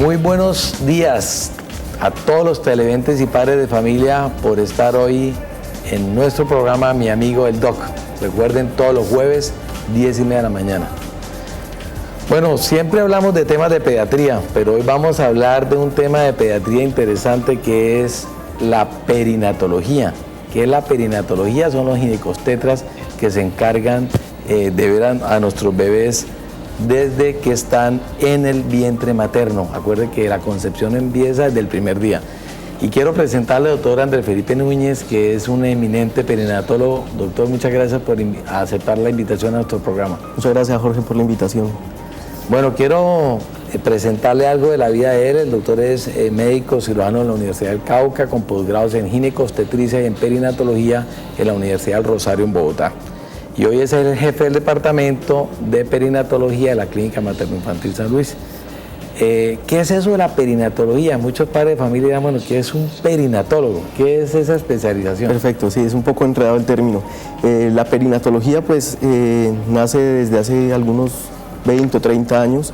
Muy buenos días a todos los televidentes y padres de familia por estar hoy en nuestro programa Mi Amigo el Doc. Recuerden, todos los jueves, 10:30 de la mañana. Bueno, siempre hablamos de temas de pediatría, pero hoy vamos a hablar de un tema de pediatría interesante que es la perinatología. ¿Qué es la perinatología? Son los ginecobstetras que se encargan de ver a nuestros bebés desde que están en el vientre materno. Acuérdense que la concepción empieza desde el primer día. Y quiero presentarle al doctor Andrés Felipe Núñez, que es un eminente perinatólogo. Doctor, muchas gracias por aceptar la invitación a nuestro programa. Muchas gracias, Jorge, por la invitación. Bueno, quiero presentarle algo de la vida de él. El doctor es médico cirujano de la Universidad del Cauca, con posgrados en ginecobstetricia y en perinatología en la Universidad del Rosario en Bogotá. Y hoy es el jefe del departamento de perinatología de la Clínica Materno-Infantil San Luis. ¿Qué es eso de la perinatología? Muchos padres de familia dirán, bueno, ¿qué es un perinatólogo? ¿Qué es esa especialización? Perfecto, sí, es un poco enredado el término. La perinatología, pues, nace desde hace algunos 20 o 30 años,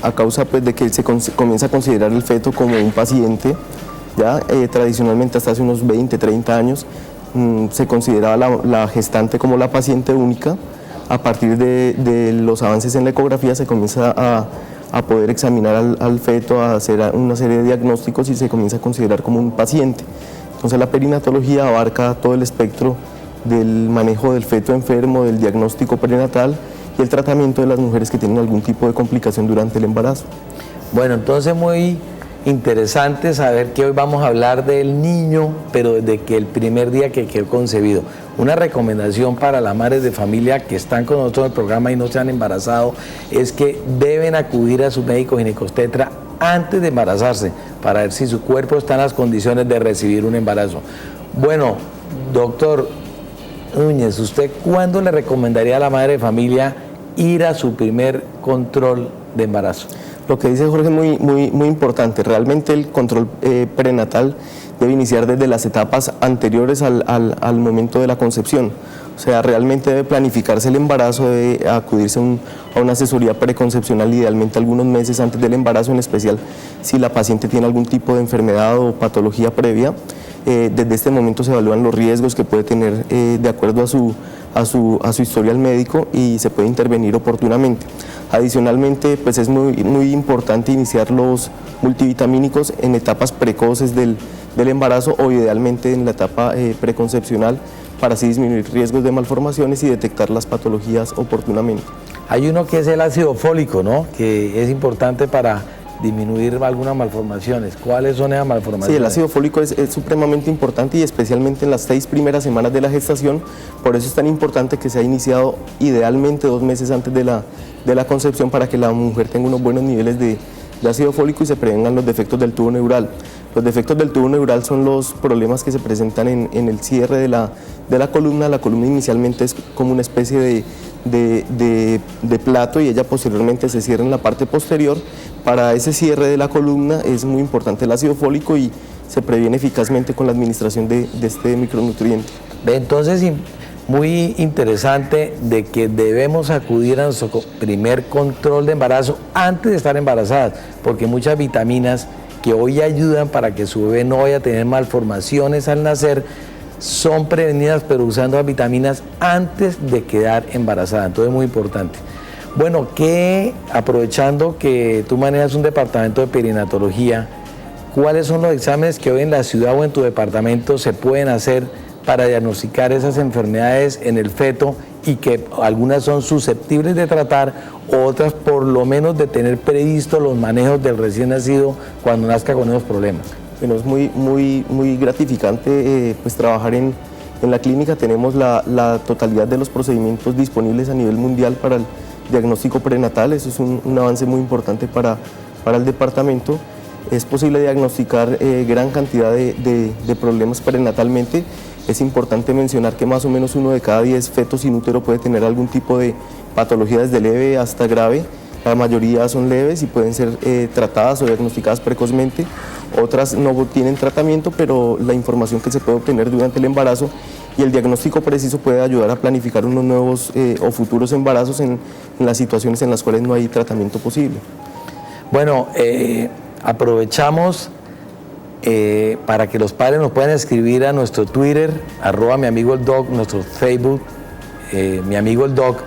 a causa, pues, de que se comienza a considerar el feto como un paciente. Ya tradicionalmente, hasta hace unos 20, 30 años, se consideraba la gestante como la paciente única. A partir de los avances en la ecografía se comienza a poder examinar al feto, a hacer una serie de diagnósticos y se comienza a considerar como un paciente. Entonces la perinatología abarca todo el espectro del manejo del feto enfermo, del diagnóstico perinatal y el tratamiento de las mujeres que tienen algún tipo de complicación durante el embarazo. Bueno, entonces muy interesante saber que hoy vamos a hablar del niño, pero desde que el primer día que quedó concebido. Una recomendación para las madres de familia que están con nosotros en el programa y no se han embarazado es que deben acudir a su médico ginecobstetra antes de embarazarse para ver si su cuerpo está en las condiciones de recibir un embarazo. Bueno, doctor Núñez, ¿usted cuándo le recomendaría a la madre de familia ir a su primer control de embarazo? Lo que dice Jorge es muy importante. Realmente el control prenatal debe iniciar desde las etapas anteriores al momento de la concepción. O sea, realmente debe planificarse el embarazo, debe acudirse a una asesoría preconcepcional, idealmente algunos meses antes del embarazo, en especial si la paciente tiene algún tipo de enfermedad o patología previa. Desde este momento se evalúan los riesgos que puede tener de acuerdo a su historial médico y se puede intervenir oportunamente. Adicionalmente, pues es muy importante iniciar los multivitamínicos en etapas precoces del embarazo o idealmente en la etapa preconcepcional para así disminuir riesgos de malformaciones y detectar las patologías oportunamente. Hay uno que es el ácido fólico, ¿no? Que es importante para disminuir algunas malformaciones. ¿Cuáles son esas malformaciones? Sí, el ácido fólico es supremamente importante y especialmente en las 6 primeras semanas de la gestación. Por eso es tan importante que se ha iniciado idealmente 2 meses antes de la concepción para que la mujer tenga unos buenos niveles de ácido fólico y se prevengan los defectos del tubo neural. Los defectos del tubo neural son los problemas que se presentan en el cierre de la columna. La columna inicialmente es como una especie de plato y ella posteriormente se cierra en la parte posterior. Para ese cierre de la columna es muy importante el ácido fólico y se previene eficazmente con la administración de este micronutriente. Entonces, muy interesante de que debemos acudir a nuestro primer control de embarazo antes de estar embarazadas, porque muchas vitaminas que hoy ayudan para que su bebé no vaya a tener malformaciones al nacer son prevenidas, pero usando las vitaminas antes de quedar embarazada. Entonces es muy importante. Bueno, aprovechando que tú manejas un departamento de perinatología, ¿cuáles son los exámenes que hoy en la ciudad o en tu departamento se pueden hacer para diagnosticar esas enfermedades en el feto y que algunas son susceptibles de tratar, otras por lo menos de tener previsto los manejos del recién nacido cuando nazca con esos problemas? Bueno, es muy gratificante pues trabajar en la clínica. Tenemos la totalidad de los procedimientos disponibles a nivel mundial para el diagnóstico prenatal. Eso es un avance muy importante para el departamento. Es posible diagnosticar gran cantidad de problemas prenatalmente. Es importante mencionar que más o menos 1 de cada 10 fetos sin útero puede tener algún tipo de patología desde leve hasta grave. La mayoría son leves y pueden ser tratadas o diagnosticadas precozmente. Otras no tienen tratamiento, pero la información que se puede obtener durante el embarazo y el diagnóstico preciso puede ayudar a planificar unos nuevos o futuros embarazos en las situaciones en las cuales no hay tratamiento posible. Bueno, aprovechamos para que los padres nos puedan escribir a nuestro Twitter, @miamigoeldoc, nuestro Facebook, mi amigo el doc,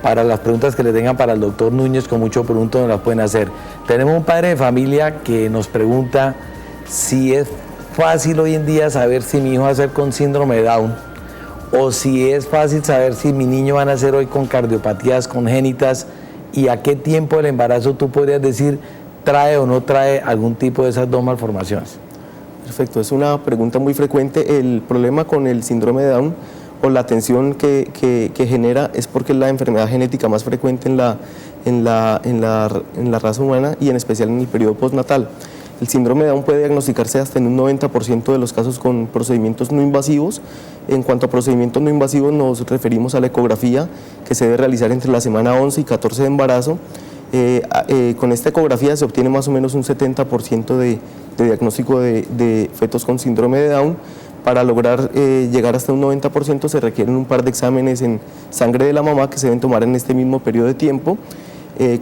para las preguntas que le tengan para el doctor Núñez, con mucho gusto nos las pueden hacer. Tenemos un padre de familia que nos pregunta si es fácil hoy en día saber si mi hijo va a nacer con síndrome de Down, o si es fácil saber si mi niño va a nacer hoy con cardiopatías congénitas, y a qué tiempo del embarazo tú podrías decir trae o no trae algún tipo de esas dos malformaciones. Perfecto, es una pregunta muy frecuente. El problema con el síndrome de Down o la tensión que genera es porque es la enfermedad genética más frecuente en la raza humana, y en especial en el periodo postnatal. El síndrome de Down puede diagnosticarse hasta en un 90% de los casos con procedimientos no invasivos. En cuanto a procedimientos no invasivos, nos referimos a la ecografía, que se debe realizar entre la semana 11 y 14 de embarazo. Con esta ecografía se obtiene más o menos un 70% de diagnóstico de fetos con síndrome de Down. Para lograr llegar hasta un 90% se requieren un par de exámenes en sangre de la mamá que se deben tomar en este mismo periodo de tiempo.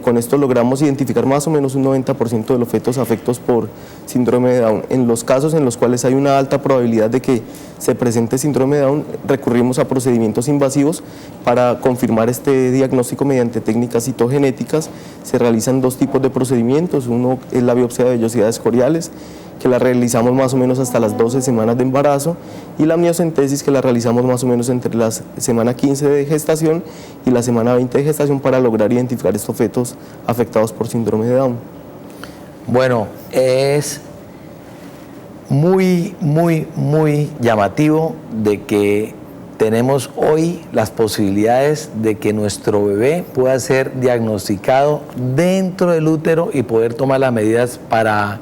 Con esto logramos identificar más o menos un 90% de los fetos afectos por síndrome de Down. En los casos en los cuales hay una alta probabilidad de que se presente síndrome de Down, recurrimos a procedimientos invasivos para confirmar este diagnóstico mediante técnicas citogenéticas. Se realizan dos tipos de procedimientos. Uno es la biopsia de vellosidades coriales, que la realizamos más o menos hasta las 12 semanas de embarazo, y la amniocentesis, que la realizamos más o menos entre la semana 15 de gestación y la semana 20 de gestación, para lograr identificar estos fetos afectados por síndrome de Down. Bueno, es muy llamativo de que tenemos hoy las posibilidades de que nuestro bebé pueda ser diagnosticado dentro del útero y poder tomar las medidas para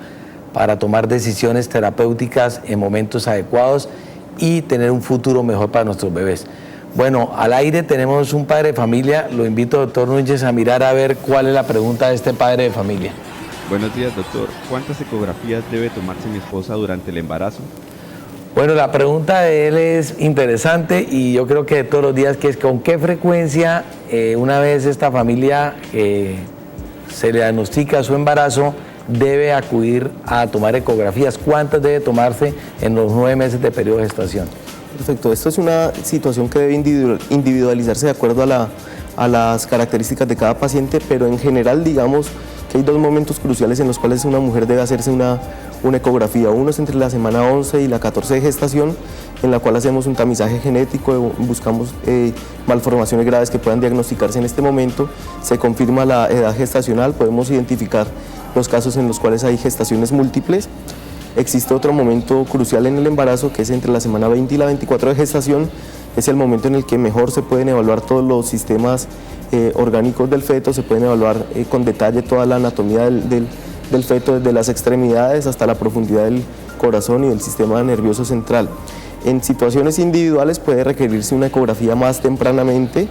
tomar decisiones terapéuticas en momentos adecuados y tener un futuro mejor para nuestros bebés. Bueno, al aire tenemos un padre de familia. Lo invito, doctor Núñez, a mirar a ver cuál es la pregunta de este padre de familia. Buenos días, doctor. ¿Cuántas ecografías debe tomarse mi esposa durante el embarazo? Bueno, la pregunta de él es interesante, y yo creo que de todos los días, que es con qué frecuencia una vez esta familia se le diagnostica su embarazo, debe acudir a tomar ecografías. ¿Cuántas debe tomarse en los 9 meses de periodo de gestación? Perfecto, esto es una situación que debe individualizarse de acuerdo a las características de cada paciente, pero en general digamos que hay dos momentos cruciales en los cuales una mujer debe hacerse una ecografía. Uno es entre la semana 11 y la 14 de gestación, en la cual hacemos un tamizaje genético, buscamos malformaciones graves que puedan diagnosticarse en este momento, se confirma la edad gestacional, podemos identificar los casos en los cuales hay gestaciones múltiples. Existe otro momento crucial en el embarazo, que es entre la semana 20 y la 24 de gestación. Es el momento en el que mejor se pueden evaluar todos los sistemas orgánicos del feto, se pueden evaluar con detalle toda la anatomía del feto, desde las extremidades hasta la profundidad del corazón y del sistema nervioso central. En situaciones individuales puede requerirse una ecografía más tempranamente,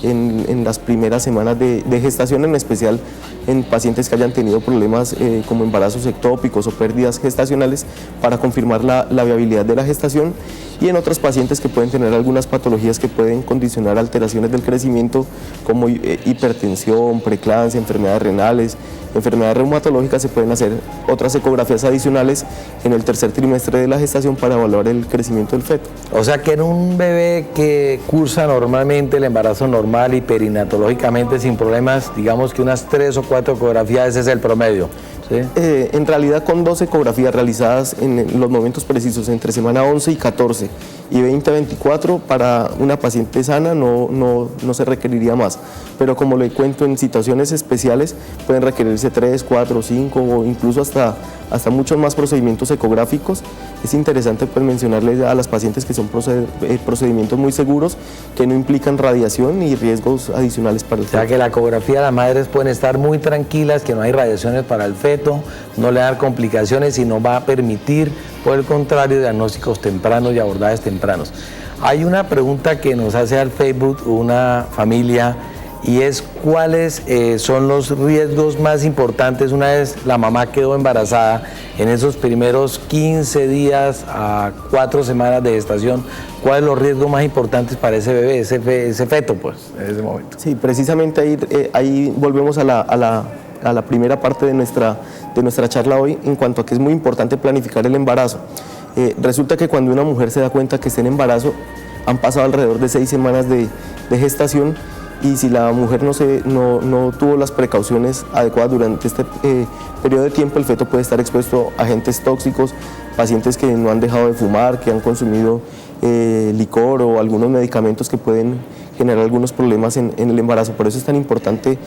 en las primeras semanas de gestación, en especial en pacientes que hayan tenido problemas como embarazos ectópicos o pérdidas gestacionales, para confirmar la viabilidad de la gestación, y en otros pacientes que pueden tener algunas patologías que pueden condicionar alteraciones del crecimiento como hipertensión, preeclampsia, enfermedades renales, enfermedades reumatológicas. Se pueden hacer otras ecografías adicionales en el tercer trimestre de la gestación para evaluar el crecimiento del feto. O sea que en un bebé que cursa normalmente el embarazo normal y perinatológicamente sin problemas, digamos que unas 3 o 4 ecografías, ese es el promedio, ¿sí? En realidad, con 2 ecografías realizadas en los momentos precisos, entre semana 11 y 14 y 20 a 24, para una paciente sana no se requeriría más. Pero como le cuento, en situaciones especiales pueden requerirse 3, 4, 5 o incluso hasta muchos más procedimientos ecográficos. Es interesante pues mencionarles a las pacientes que son procedimientos muy seguros, que no implican radiación ni riesgos adicionales para el feto. O sea que la ecografía, las madres pueden estar muy tranquilas, que no hay radiaciones para el feto, no le dan complicaciones y no va a permitir, por el contrario, diagnósticos tempranos y abordajes tempranos. Hay una pregunta que nos hace al Facebook una familia, y es cuáles son los riesgos más importantes una vez la mamá quedó embarazada en esos primeros 15 días a 4 semanas de gestación. ¿Cuáles son los riesgos más importantes para ese bebé, ese feto, pues, en ese momento? Sí, precisamente ahí volvemos a la a la primera parte de nuestra charla hoy en cuanto a que es muy importante planificar el embarazo. Resulta que cuando una mujer se da cuenta que está en embarazo, han pasado alrededor de 6 semanas de gestación, y si la mujer no tuvo las precauciones adecuadas durante este periodo de tiempo, el feto puede estar expuesto a agentes tóxicos, pacientes que no han dejado de fumar, que han consumido licor o algunos medicamentos que pueden generar algunos problemas en el embarazo. Por eso es tan importante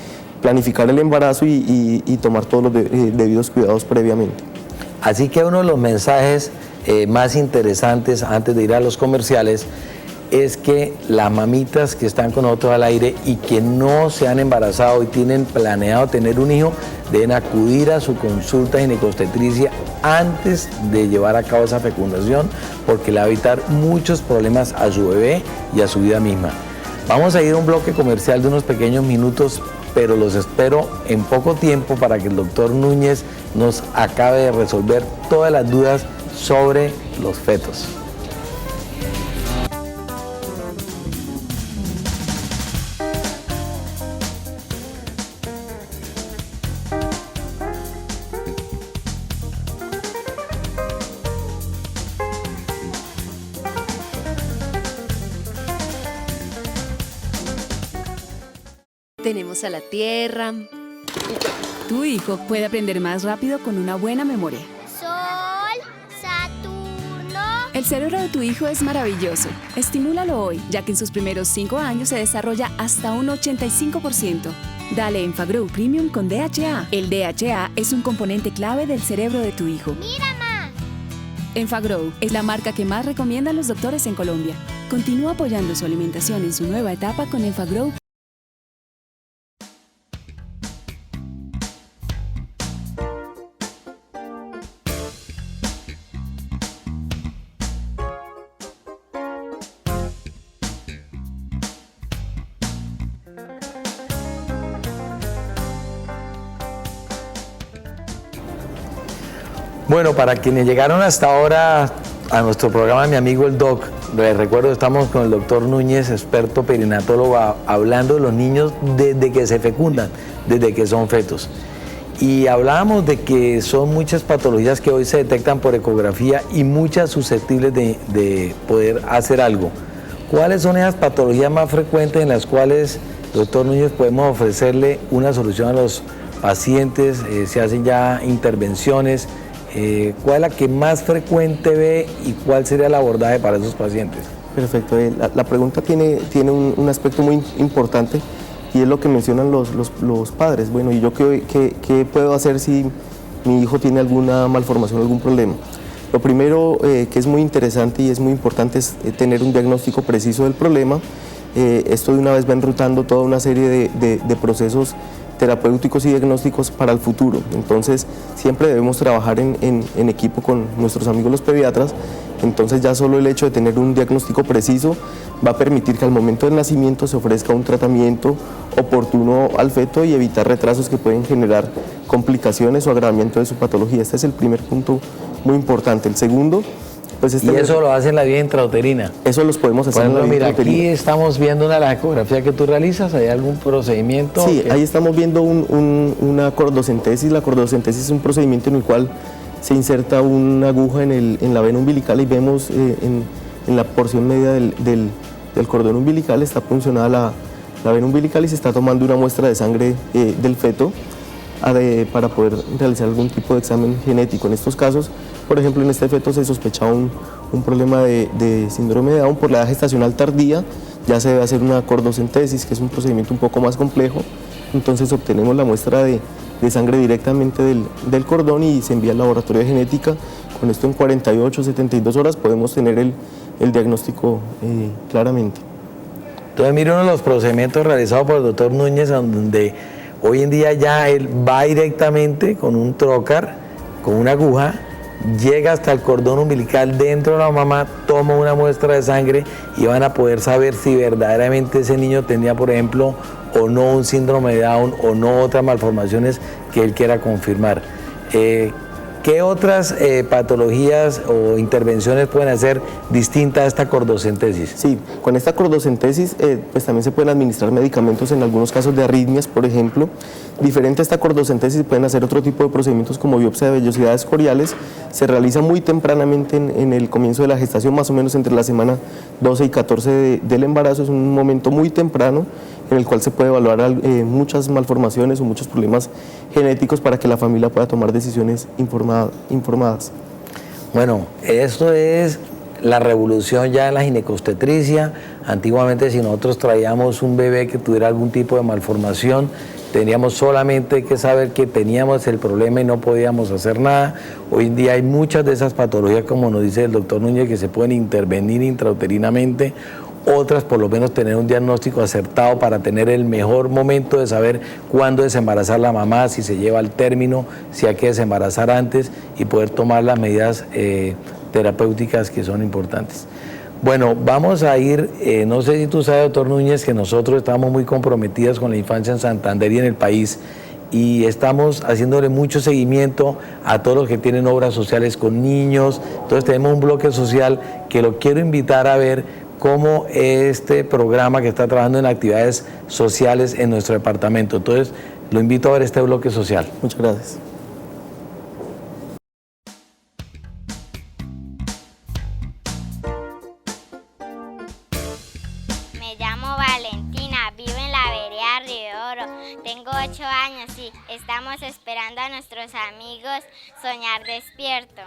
planificar el embarazo y tomar todos los debidos cuidados previamente. Así que uno de los mensajes más interesantes antes de ir a los comerciales es que las mamitas que están con nosotros al aire y que no se han embarazado y tienen planeado tener un hijo, deben acudir a su consulta ginecobstetricia antes de llevar a cabo esa fecundación, porque le va a evitar muchos problemas a su bebé y a su vida misma. Vamos a ir a un bloque comercial de unos pequeños minutos, pero los espero en poco tiempo para que el doctor Núñez nos acabe de resolver todas las dudas sobre los fetos. Tenemos a la Tierra. Tu hijo puede aprender más rápido con una buena memoria. Sol, Saturno. El cerebro de tu hijo es maravilloso. Estimúlalo hoy, ya que en sus primeros 5 años se desarrolla hasta un 85%. Dale Enfagrow Premium con DHA. El DHA es un componente clave del cerebro de tu hijo. Mira, ma. Enfagrow es la marca que más recomiendan los doctores en Colombia. Continúa apoyando su alimentación en su nueva etapa con Enfagrow. Bueno, para quienes llegaron hasta ahora a nuestro programa, mi amigo el Doc, les recuerdo, estamos con el doctor Núñez, experto perinatólogo, hablando de los niños desde que se fecundan, desde que son fetos. Y hablábamos de que son muchas patologías que hoy se detectan por ecografía y muchas susceptibles de poder hacer algo. ¿Cuáles son esas patologías más frecuentes en las cuales, doctor Núñez, podemos ofrecerle una solución a los pacientes? Se hacen ya intervenciones. ¿Cuál es la que más frecuente ve y cuál sería el abordaje para esos pacientes? Perfecto, la pregunta tiene un aspecto muy importante y es lo que mencionan los padres. Bueno, ¿y yo qué puedo hacer si mi hijo tiene alguna malformación, algún problema? Lo primero que es muy interesante y es muy importante es tener un diagnóstico preciso del problema. Esto de una vez va enrutando toda una serie de procesos terapéuticos y diagnósticos para el futuro. Entonces siempre debemos trabajar en equipo con nuestros amigos los pediatras. Entonces ya solo el hecho de tener un diagnóstico preciso va a permitir que al momento del nacimiento se ofrezca un tratamiento oportuno al feto y evitar retrasos que pueden generar complicaciones o agravamiento de su patología. Este es el primer punto muy importante. El segundo, pues y eso lo hace en la vía intrauterina. Eso los podemos hacer en la vía intrauterina. Mira, aquí estamos viendo una de las ecografías que tú realizas. ¿Hay algún procedimiento? Sí, ahí estamos viendo una cordocentesis. La cordocentesis es un procedimiento en el cual se inserta una aguja en la vena umbilical y vemos en la porción media del cordón umbilical está puncionada la vena umbilical y se está tomando una muestra de sangre del feto para poder realizar algún tipo de examen genético. En estos casos, por ejemplo, en este feto se sospechaba un problema de síndrome de Down por la edad gestacional tardía. Ya se debe hacer una cordocentesis, que es un procedimiento un poco más complejo. Entonces obtenemos la muestra de sangre directamente del cordón y se envía al laboratorio de genética. Con esto en 48, 72 horas podemos tener el diagnóstico claramente. Entonces, mire uno de los procedimientos realizados por el doctor Núñez, donde hoy en día ya él va directamente con un trocar, con una aguja, llega hasta el cordón umbilical dentro de la mamá, toma una muestra de sangre y van a poder saber si verdaderamente ese niño tenía, por ejemplo, o no un síndrome de Down o no otras malformaciones que él quiera confirmar. ¿Qué ¿qué otras patologías o intervenciones pueden hacer distinta a esta cordocentesis? Sí, con esta cordocentesis pues también se pueden administrar medicamentos en algunos casos de arritmias, por ejemplo. Diferente a esta cordocentesis pueden hacer otro tipo de procedimientos como biopsia de vellosidades coriales. Se realiza muy tempranamente en el comienzo de la gestación, más o menos entre la semana 12 y 14 del embarazo. Es un momento muy temprano en el cual se puede evaluar muchas malformaciones o muchos problemas genéticos para que la familia pueda tomar decisiones informadas. Bueno, esto es la revolución ya en la ginecobstetricia. Antiguamente, si nosotros traíamos un bebé que tuviera algún tipo de malformación, teníamos solamente que saber que teníamos el problema y no podíamos hacer nada. Hoy en día hay muchas de esas patologías, como nos dice el doctor Núñez, que se pueden intervenir intrauterinamente. Otras, por lo menos, tener un diagnóstico acertado para tener el mejor momento de saber cuándo desembarazar la mamá, si se lleva al término, si hay que desembarazar antes y poder tomar las medidas terapéuticas que son importantes. Bueno, vamos a ir, no sé si tú sabes, doctor Núñez, que nosotros estamos muy comprometidos con la infancia en Santander y en el país, y estamos haciéndole mucho seguimiento a todos los que tienen obras sociales con niños. Entonces tenemos un bloque social que lo quiero invitar a ver cómo este programa que está trabajando en actividades sociales en nuestro departamento. Entonces lo invito a ver este bloque social. Muchas gracias. Me llamo Valentina, vivo en la vereda Río de Oro. Tengo 8 años y estamos esperando a nuestros amigos Soñar Despierto.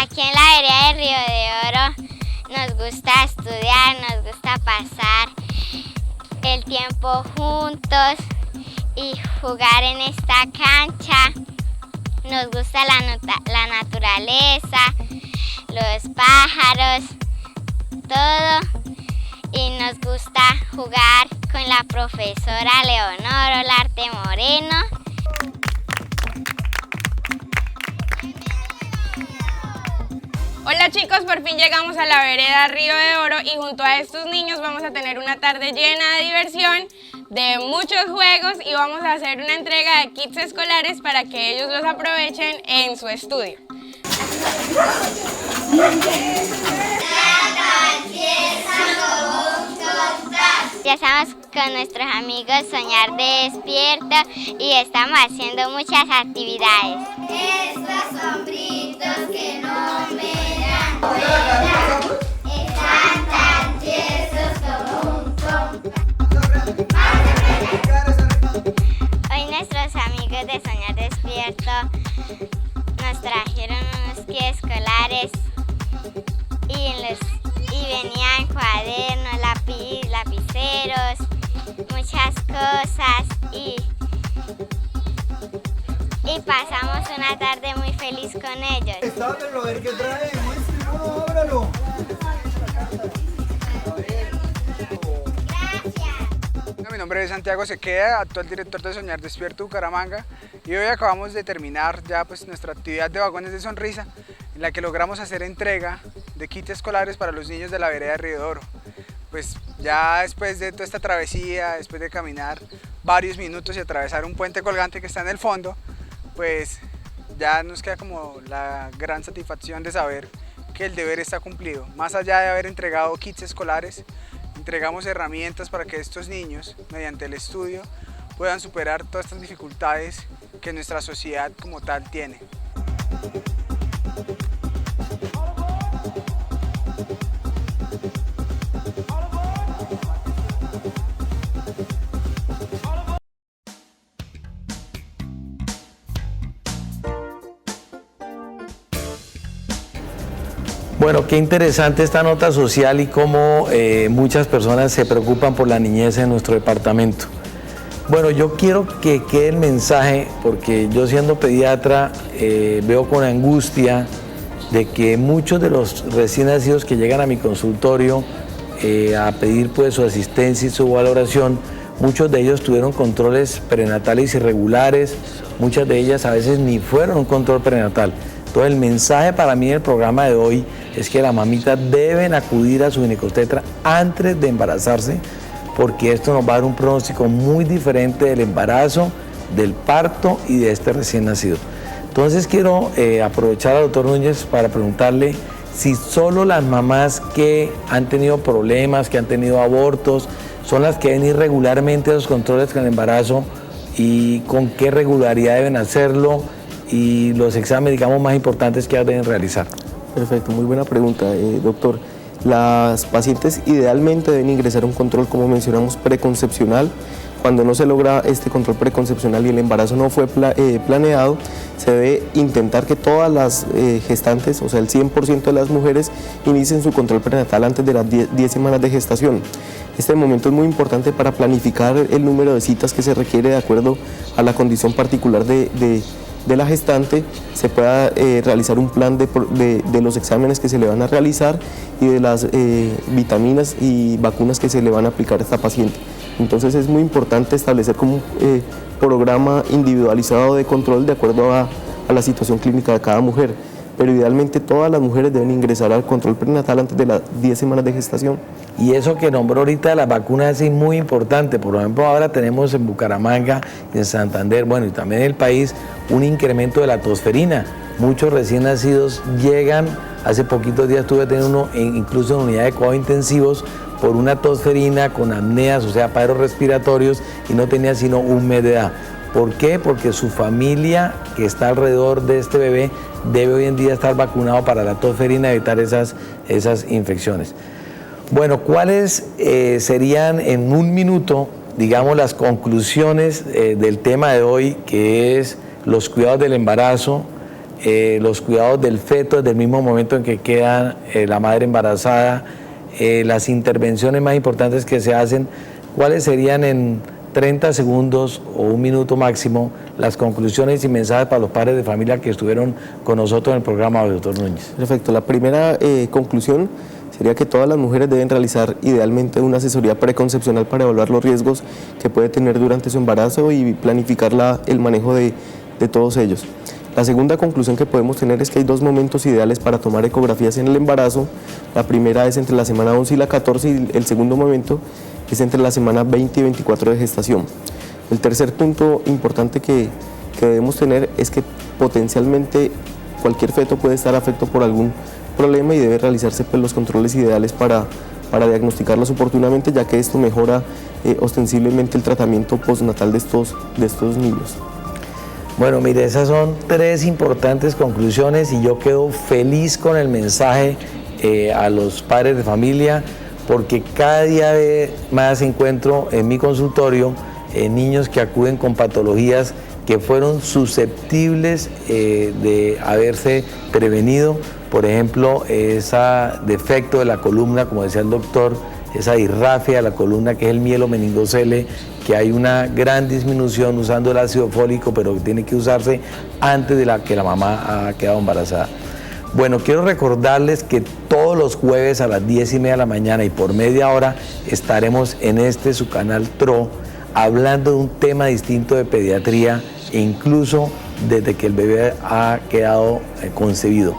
Aquí en la vereda de Río de Oro nos gusta estudiar, nos gusta pasar el tiempo juntos y jugar en esta cancha. Nos gusta la naturaleza, los pájaros, todo. Y nos gusta jugar con la profesora Leonor Olarte Moreno. Hola chicos, por fin llegamos a la vereda Río de Oro y junto a estos niños vamos a tener una tarde llena de diversión, de muchos juegos y vamos a hacer una entrega de kits escolares para que ellos los aprovechen en su estudio. Ya estamos con nuestros amigos Soñar Despierto y estamos haciendo muchas actividades. Estos hombritos que no me dan cuenta están tan tiesos como un tonto. Hoy nuestros amigos de Soñar Despierto nos trajeron unos kits escolares y venían cuadernos, lapiceros, muchas cosas y pasamos una tarde muy feliz con ellos. Ábrelo, a ver qué trae, muestre, uno, ábralo. Gracias. Mi nombre es Santiago Sequeda, actual director de Soñar Despierto Bucaramanga, y hoy acabamos de terminar ya pues nuestra actividad de Vagones de Sonrisa, en la que logramos hacer entrega de kits escolares para los niños de la vereda de Río de Oro. Pues ya después de toda esta travesía, después de caminar varios minutos y atravesar un puente colgante que está en el fondo, pues ya nos queda como la gran satisfacción de saber que el deber está cumplido. Más allá de haber entregado kits escolares, entregamos herramientas para que estos niños, mediante el estudio, puedan superar todas estas dificultades que nuestra sociedad como tal tiene. Bueno, qué interesante esta nota social y cómo muchas personas se preocupan por la niñez en nuestro departamento. Bueno, yo quiero que quede el mensaje, porque yo siendo pediatra veo con angustia de que muchos de los recién nacidos que llegan a mi consultorio a pedir pues su asistencia y su valoración, muchos de ellos tuvieron controles prenatales irregulares, muchas de ellas a veces ni fueron un control prenatal. Entonces el mensaje para mí del programa de hoy es que las mamitas deben acudir a su ginecobstetra antes de embarazarse, porque esto nos va a dar un pronóstico muy diferente del embarazo, del parto y de este recién nacido. Entonces quiero aprovechar al doctor Núñez para preguntarle si solo las mamás que han tenido problemas, que han tenido abortos, son las que deben ir regularmente a los controles con el embarazo y con qué regularidad deben hacerlo y los exámenes, digamos, más importantes que deben realizar. Perfecto, muy buena pregunta, doctor. Las pacientes idealmente deben ingresar a un control, como mencionamos, preconcepcional. Cuando no se logra este control preconcepcional y el embarazo no fue planeado, se debe intentar que todas las gestantes, o sea, el 100% de las mujeres, inicien su control prenatal antes de las 10 semanas de gestación. Este momento es muy importante para planificar el número de citas que se requiere de acuerdo a la condición particular de la gestante, se pueda realizar un plan de los exámenes que se le van a realizar y de las vitaminas y vacunas que se le van a aplicar a esta paciente. Entonces es muy importante establecer como un programa individualizado de control de acuerdo a la situación clínica de cada mujer, pero idealmente todas las mujeres deben ingresar al control prenatal antes de las 10 semanas de gestación. Y eso que nombró ahorita de las vacunas es muy importante. Por ejemplo, ahora tenemos en Bucaramanga, en Santander, bueno, y también en el país, un incremento de la tosferina. Muchos recién nacidos llegan, hace poquitos días estuve teniendo uno incluso en unidad de cuidados intensivos por una tosferina con apneas, o sea, paros respiratorios, y no tenía sino un mes de edad. ¿Por qué? Porque su familia que está alrededor de este bebé debe hoy en día estar vacunado para la tosferina, evitar esas infecciones. Bueno, ¿cuáles serían en un minuto, digamos, las conclusiones del tema de hoy, que es los cuidados del embarazo, los cuidados del feto desde el mismo momento en que queda la madre embarazada, las intervenciones más importantes que se hacen? ¿Cuáles serían en 30 segundos o un minuto máximo las conclusiones y mensajes para los padres de familia que estuvieron con nosotros en el programa de doctor Núñez? Perfecto, la primera conclusión sería que todas las mujeres deben realizar idealmente una asesoría preconcepcional para evaluar los riesgos que puede tener durante su embarazo y planificar el manejo de todos ellos. La segunda conclusión que podemos tener es que hay dos momentos ideales para tomar ecografías en el embarazo. La primera es entre la semana 11 y la 14 y el segundo momento es entre la semana 20 y 24 de gestación. El tercer punto importante que debemos tener es que potencialmente cualquier feto puede estar afecto por algún problema y debe realizarse pues, los controles ideales para diagnosticarlos oportunamente, ya que esto mejora ostensiblemente el tratamiento postnatal de estos niños. Bueno, mire, esas son 3 importantes conclusiones y yo quedo feliz con el mensaje a los padres de familia, porque cada día más encuentro en mi consultorio niños que acuden con patologías que fueron susceptibles de haberse prevenido. Por ejemplo, ese defecto de la columna, como decía el doctor, esa disrafia de la columna, que es el mielomeningocele, que hay una gran disminución usando el ácido fólico, pero que tiene que usarse antes de que la mamá ha quedado embarazada. Bueno, quiero recordarles que todos los jueves a las 10:30 de la mañana y por media hora estaremos en su canal TRO, hablando de un tema distinto de pediatría, e incluso desde que el bebé ha quedado concebido.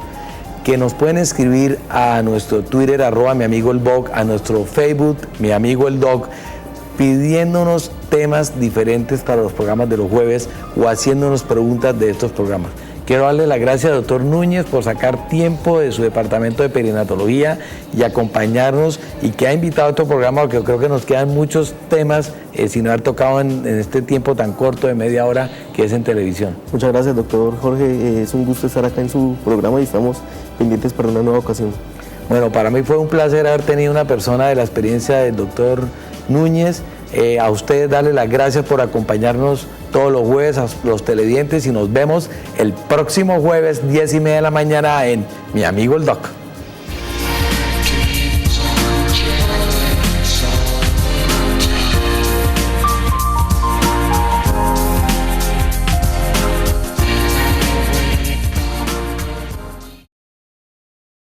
Que nos pueden escribir a nuestro Twitter, @miamigoeldoc, a nuestro Facebook, Mi Amigo el Doc, pidiéndonos temas diferentes para los programas de los jueves o haciéndonos preguntas de estos programas. Quiero darle las gracias al doctor Núñez por sacar tiempo de su departamento de perinatología y acompañarnos, y que ha invitado a otro programa, porque creo que nos quedan muchos temas sin haber tocado en este tiempo tan corto de media hora que es en televisión. Muchas gracias, doctor Jorge. Es un gusto estar acá en su programa y estamos pendientes para una nueva ocasión. Bueno, para mí fue un placer haber tenido una persona de la experiencia del doctor Núñez. A ustedes darles las gracias por acompañarnos todos los jueves, a los televidentes, y nos vemos el próximo jueves 10:30 de la mañana en Mi Amigo el Doc.